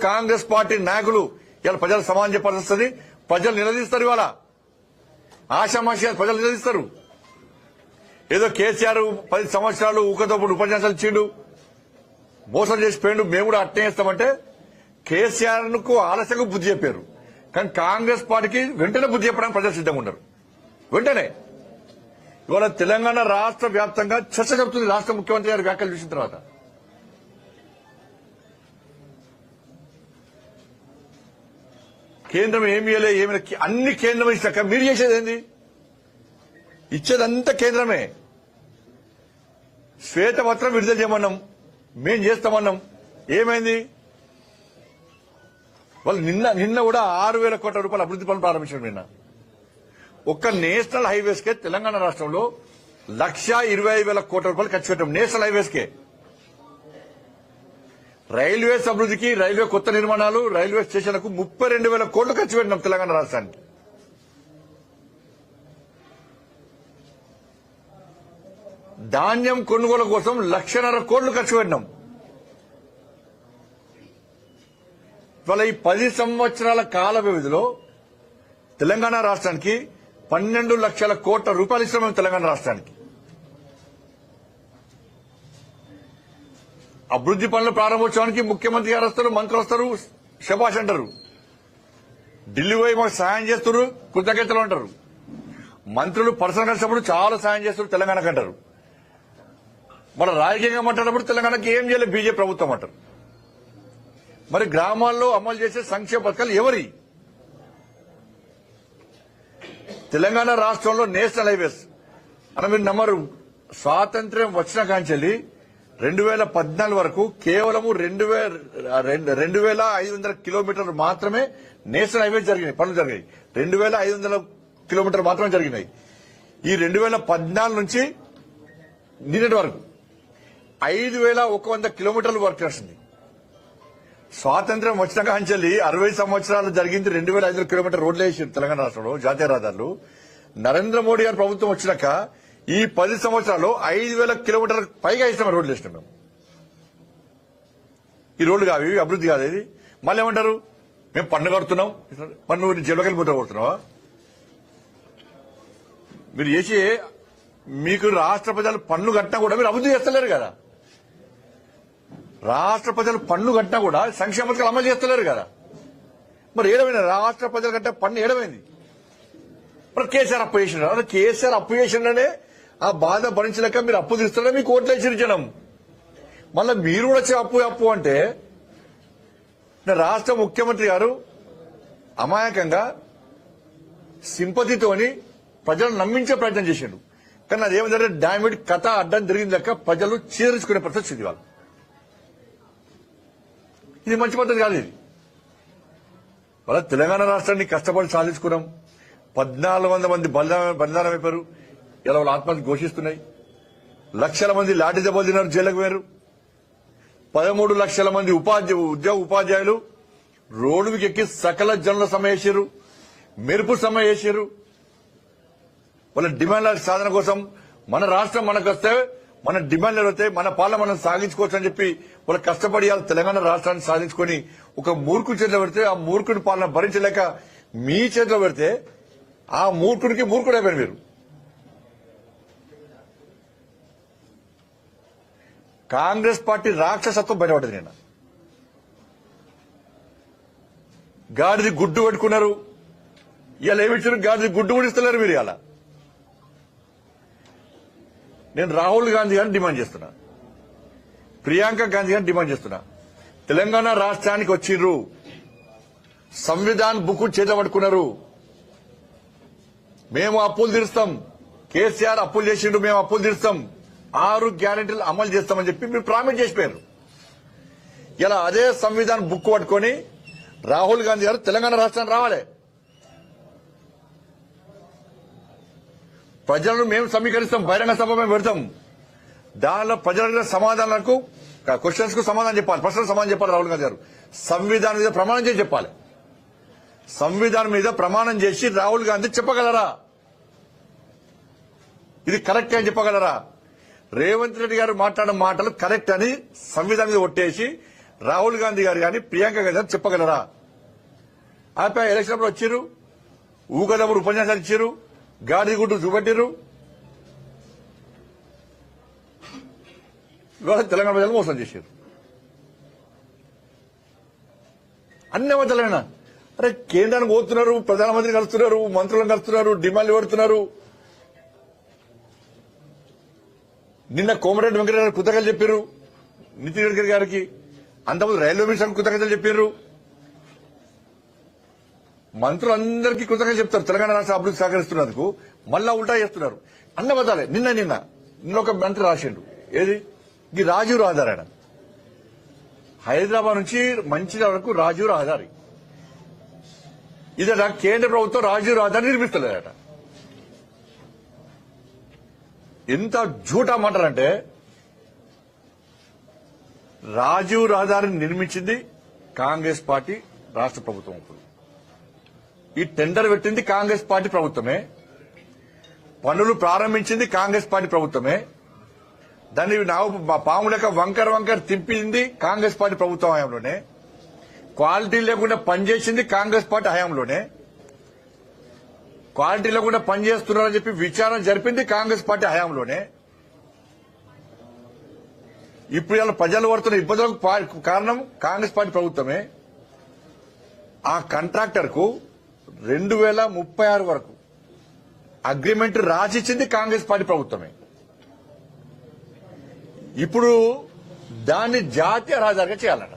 Congress party నాయకులు ఇలా ప్రజలు సమాధానం చెప్పాల్సి వస్తుంది. ప్రజలు నిలదీస్తారు. ఇవాళ ఆశామాషి ప్రజలు నిలదీస్తారు. ఏదో కేసీఆర్ 10 సంవత్సరాలు ఊకతోప్పుడు ఉపన్యాసాలు ఇచ్చిండు, మోసం చేసిపోయిండు, మేము కూడా అట్నే చేస్తామంటే కేసీఆర్ కు ఆలస్యంగా బుద్ధి చెప్పారు. కానీ కాంగ్రెస్ పార్టీకి వెంటనే బుద్ధి చెప్పడానికి ప్రజలు సిద్ధంగా ఉన్నారు. వెంటనే ఇవాళ తెలంగాణ రాష్ట్ర వ్యాప్తంగా చర్చ జరుగుతుంది. రాష్ట్ర ముఖ్యమంత్రి గారి వ్యాఖ్యలు చూసిన తర్వాత కేంద్రం ఏమి ఏమైనా అన్ని కేంద్రం ఇచ్చాక మీరు చేసేది ఏంది? ఇచ్చేదంతా కేంద్రమే. శ్వేతపత్రం విడుదల చేయమన్నాం, మేం చేస్తామన్నాం, ఏమైంది? వాళ్ళు నిన్న కూడా 6,000 కోట్ల రూపాయల అభివృద్ధి పనులు ప్రారంభించారు. నిన్న ఒక్క నేషనల్ హైవేస్ కే తెలంగాణ రాష్ట్రంలో 1,25,000 కోట్ల రూపాయలు ఖర్చు పెట్టాం. నేషనల్ హైవేస్ కే. రైల్వేస్ అభివృద్ధికి, రైల్వే కొత్త నిర్మాణాలు, రైల్వే స్టేషన్లకు 32,000 కోట్లు ఖర్చు పెట్టినాం తెలంగాణ రాష్ట్రానికి. ధాన్యం కొనుగోలు కోసం 1,50,000 కోట్లు ఖర్చు పెట్టినాం. ఇవాళ ఈ 10 సంవత్సరాల కాల వ్యవధిలో తెలంగాణ రాష్ట్రానికి 12 లక్షల కోట్ల రూపాయలు ఇస్తున్నాం. తెలంగాణ రాష్ట్రానికి అభివృద్ధి పనుల ప్రారంభోత్సవానికి ముఖ్యమంత్రి గారు వస్తారు, మంత్రులు వస్తారు, శభాష్ అంటారు. ఢిల్లీ పోయి మాకు సాయం చేస్తారు, కృతజ్ఞతలు అంటారు. మంత్రులు పర్సనల్ కలిసినప్పుడు చాలా సాయం చేస్తారు, తెలంగాణకు అంటారు. మన రాజకీయంగా మాట్లాడినప్పుడు తెలంగాణకి ఏం చేయలేదు బీజేపీ ప్రభుత్వం అంటారు. మరి గ్రామాల్లో అమలు చేసే సంక్షేమ పథకాలు ఎవరి? తెలంగాణ రాష్ట్రంలో నేషనల్ హైవేస్ అని మీరు నమ్మరు. స్వాతంత్ర్యం వచ్చిన కాంచెల్లి 2014 వరకు కేవలం 2,500 కిలోమీటర్లు మాత్రమే నేషనల్ హైవేస్ జరిగినాయి, పనులు జరిగాయి. 2,500 కిలోమీటర్లు మాత్రమే జరిగినాయి. ఈ 2014 నుంచి నిన్నటి వరకు 5,100 కిలోమీటర్లు వర్క్ చేస్తుంది. స్వాతంత్ర్యం వచ్చిన కాంచెల్లి 60 సంవత్సరాలు జరిగింది. 2,500 కిలోమీటర్ రోడ్లు వేసారు తెలంగాణ రాష్ట్రంలో, జాతీయ రహదారులు. నరేంద్ర మోడీ గారి ప్రభుత్వం వచ్చినాక ఈ 10 సంవత్సరాల్లో 5,000 కిలోమీటర్ల పైగా ఇష్టం రోడ్లు వేసినాం మేము. ఈ రోడ్లు కావి, అభివృద్ధి కాదు. ఇది మళ్ళీ ఏమంటారు, మేము పన్ను కడుతున్నాం. పన్ను జైలుకెళ్ళి ముద్ర కొడుతున్నావా? మీరు చేసి మీకు రాష్ట్ర ప్రజలు పన్ను కట్టినా కూడా మీరు అభివృద్ధి చేస్తలేరు కదా. రాష్ట్ర ప్రజలు పన్ను కట్టినా కూడా సంక్షేమ పథకాలు అమలు చేస్తలేరు కదా. మరి ఏడమైంది? రాష్ట్ర ప్రజలు కట్టే పన్ను ఏడమైంది? మరి కేసీఆర్ అప్పు చేసినారు. అదే కేసీఆర్ అప్పు చేసిండనే ఆ బాధ భరించలేక మీరు అప్పు తీస్తారనే మీకు ఓట్లు వేసిరిచడం. మళ్ళీ మీరు కూడా వచ్చే అప్పు అంటే రాష్ట్ర ముఖ్యమంత్రి గారు అమాయకంగా సింపతితోని ప్రజలను నమ్మించే ప్రయత్నం చేశాడు. కానీ అదేమంటే డామిడ్ కథ అడ్డం తిరిగింది లెక్క ప్రజలు చీదరించుకునే పరిస్థితి వాళ్ళు. ఇది మంచి పద్ధతి కాదు. ఇది వాళ్ళ తెలంగాణ రాష్ట్రాన్ని కష్టపడి సాధించుకున్నాం. 1,400 మంది బలిదానం అయిపోయారు. ఇలా వాళ్ళ ఆత్మహత్య ఘోషిస్తున్నాయి. లక్షల మంది లాఠీ దెబ్బలు తిన్నారు, జైలుకు పోయారు. 13 లక్షల మంది ఉపాధ్యాయులు రోడ్డుకి ఎక్కి సకల జనుల సమ్మె చేశారు, మెరుపు సమ్మె చేశారు. వాళ్ళ డిమాండ్ల సాధన కోసం మన రాష్ట్రం మనకు వస్తే మన డిమాండ్లు వస్తే మన పాలన మనం సాగించుకోవచ్చు అని చెప్పి వాళ్ళు కష్టపడి తెలంగాణ రాష్ట్రాన్ని సాధించుకొని ఒక మూర్ఖుడి చేతిలో పెడితే ఆ మూర్ఖుడి పాలన భరించలేక మీ చేతిలో పెడితే ఆ మూర్ఖుడికి మూర్ఖుడు అయిపోయారు మీరు. కాంగ్రెస్ పార్టీ రాక్షసత్వం బయటపడింది. నిన్న గాడిది గుడ్డు పెట్టుకున్నారు. ఇవాళ ఏమిచ్చారు? గాడిది గుడ్డు కూడా ఇస్తలేరు మీరు. ఇలా నేను రాహుల్ గాంధీ గారిని డిమాండ్ చేస్తున్నా, ప్రియాంక గాంధీ గారిని డిమాండ్ చేస్తున్నా. తెలంగాణ రాష్ట్రానికి వచ్చిండ్రు, సంవిధాన్ బుక్ చేత పట్టుకున్నారు. మేము అప్పులు తీరుస్తాం, కేసీఆర్ అప్పులు చేసిండు, మేము అప్పులు తీరుస్తాం, 6 గ్యారెంటీలు అమలు చేస్తామని చెప్పి మీరు ప్రామిస్ చేసిపోయారు. ఇలా అదే సంవిధాన్ బుక్ పట్టుకొని రాహుల్ గాంధీ గారు తెలంగాణ రాష్ట్రానికి రావాలి. ప్రజలను మేము సమీకరిస్తాం, బహిరంగ సభ మేము పెడతాం. దానిలో ప్రజల సమాధానాలకు, క్వశ్చన్స్ కు సమాధానం చెప్పాలి, ప్రశ్నలకు సమాధానం చెప్పాలి. రాహుల్ గాంధీ గారు సంవిధానం మీద ప్రమాణం చేసి చెప్పాలి. సంవిధానం మీద ప్రమాణం చేసి రాహుల్ గాంధీ చెప్పగలరా ఇది కరెక్ట్ అని చెప్పగలరా? రేవంత్ రెడ్డి గారు మాట్లాడిన మాటలు కరెక్ట్ అని సంవిధానం మీద ఒట్టేసి రాహుల్ గాంధీ గారు కానీ ప్రియాంక గాంధీ గారు చెప్పగలరా? ఆపై ఎలక్షన్ అప్పుడు వచ్చారు, ఊగదప్పుడు ఉపన్యాసాలు ఇచ్చారు, గాడి గుడ్డు చూపెట్టారు. ఇవాళ తెలంగాణ ప్రజలు మోసం చేశారు. అన్ని అబద్ధాలైనా అరే కేంద్రానికి పోతున్నారు, ప్రధానమంత్రి కలుస్తున్నారు, మంత్రులను కలుస్తున్నారు, డిమాండ్లు పెడుతున్నారు. నిన్న కోమరెడ్డి వెంకటరెడ్డి గారు కృతజ్ఞతలు చెప్పారు నితిన్ గడ్కరీ గారికి. అంతకుముందు రైల్వే మినిస్టర్ కృతజ్ఞతలు చెప్పారు. మంత్రులందరికీ కృతజ్ఞతలు చెప్తారు తెలంగాణ రాష్ట్ర అభివృద్ధి సహకరిస్తున్నందుకు. మళ్ళా ఉల్టా చేస్తున్నారు. అన్న బదాలే. నిన్న ఒక మంత్రి రాసిండు. ఏది? ఈ రాజీవ్ రహదారి. హైదరాబాద్ నుంచి మంచిర్యాల వరకు రాజీవ్ రహదారి. ఇదట కేంద్ర ప్రభుత్వం రాజీవ్ రహదారి నిర్మిస్తలేదట. ఎంత జూటా మాటలంటే, రాజీవ్ రహదారిని నిర్మించింది కాంగ్రెస్ పార్టీ రాష్ట్ర ప్రభుత్వం. ఈ టెండర్ పెట్టింది కాంగ్రెస్ పార్టీ ప్రభుత్వమే. పనులు ప్రారంభించింది కాంగ్రెస్ పార్టీ ప్రభుత్వమే. దాన్ని పాము లెక్క వంకర తింపింది కాంగ్రెస్ పార్టీ ప్రభుత్వం హయాంలోనే. క్వాలిటీ లేకుండా పనిచేసింది కాంగ్రెస్ పార్టీ హయాంలోనే. క్వాలిటీ లేకుండా పనిచేస్తున్నారని చెప్పి విచారణ జరిపింది కాంగ్రెస్ పార్టీ హయాంలోనే. ఇప్పుడు ఇలా ప్రజలు పడుతున్న ఇబ్బందులకు కారణం కాంగ్రెస్ పార్టీ ప్రభుత్వమే. ఆ కాంట్రాక్టర్ కు 2036 వరకు అగ్రిమెంట్ రాసిచ్చింది కాంగ్రెస్ పార్టీ ప్రభుత్వమే. ఇప్పుడు దాన్ని జాతీయ రహదారిగా చేయాలట.